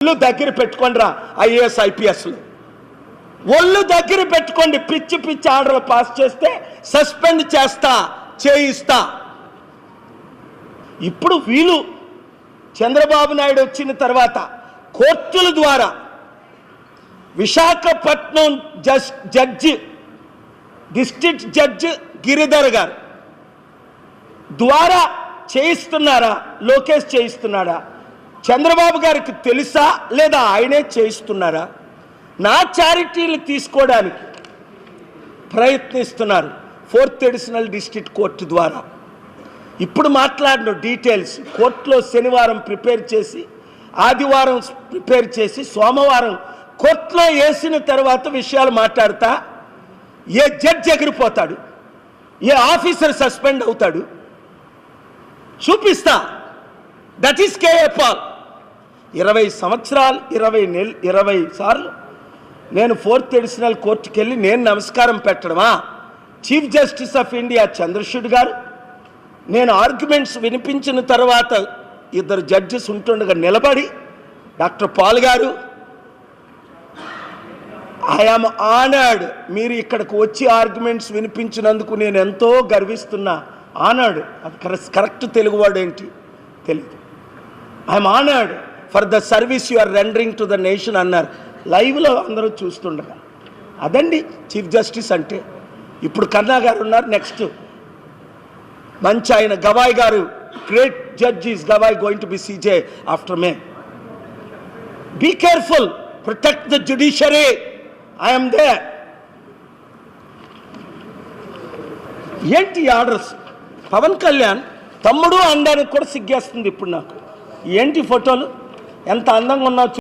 ఒళ్ళు దగ్గర పెట్టుకోండి రా ఐఏఎస్ ఐపీఎస్లు ఒళ్ళు దగ్గర పెట్టుకోండి. పిచ్చి పిచ్చి ఆర్డర్లు పాస్ చేస్తే సస్పెండ్ చేస్తా చేయిస్తా. ఇప్పుడు వీళ్ళు చంద్రబాబు నాయుడు వచ్చిన తర్వాత కోర్టుల ద్వారా Visakhapatnam judge district judge Giridhar గారు ద్వారా చేయిస్తున్నారా? లోకేష్ చేయిస్తున్నాడా? చంద్రబాబు గారికి తెలుసా లేదా ఆయనే చేయిస్తున్నారా? నా చారిటీలు తీసుకోవడానికి ప్రయత్నిస్తున్నారు 4th అడిషనల్ డిస్ట్రిక్ట్ కోర్టు ద్వారా. ఇప్పుడు మాట్లాడిన డీటెయిల్స్ కోర్టులో శనివారం ప్రిపేర్ చేసి, ఆదివారం ప్రిపేర్ చేసి, సోమవారం కోర్టులో వేసిన తర్వాత విషయాలు మాట్లాడతా ఏ జడ్జి ఎగిరిపోతాడు, ఏ ఆఫీసర్ సస్పెండ్ అవుతాడు చూపిస్తా. That is KA Paul. 20 సంవత్సరాలు 20 సార్లు నేను 4th అడిషనల్ కోర్టుకి వెళ్ళి నేను నమస్కారం పెట్టడమా? Chief justice of India Chandrachud గారు నేను ఆర్గ్యుమెంట్స్ వినిపించిన తర్వాత 2 జడ్జెస్ ఉంటుండగా నిలబడి, డాక్టర్ పాల్ గారు ఐఆమ్ ఆనర్డ్, మీరు ఇక్కడికి వచ్చి ఆర్గ్యుమెంట్స్ వినిపించినందుకు నేను ఎంతో గర్విస్తున్నా. ఆనర్డ్ అది కరెక్ట్ తెలుగు వర్డ్ ఏంటి తెలియదు. I'm honoured for the service you are rendering to the nation అన్నారు లైవ్లో అందరూ చూస్తుండగా. అదండి చీఫ్ జస్టిస్ అంటే. ఇప్పుడు కన్నా గారు ఉన్నారు, నెక్స్ట్ మంచి ఆయన గవాయ్ గారు, great judges Gavai going to be CJ after May. Be careful, protect the judiciary. I'm there. ఏంటి ఆర్డర్స్? పవన్ కళ్యాణ్ తమ్ముడు అనడానికి కూడా సిగ్గేస్తుంది ఇప్పుడు నాకు. ఏంటి ఫోటోలు? ఎంత అందంగా ఉన్నావు.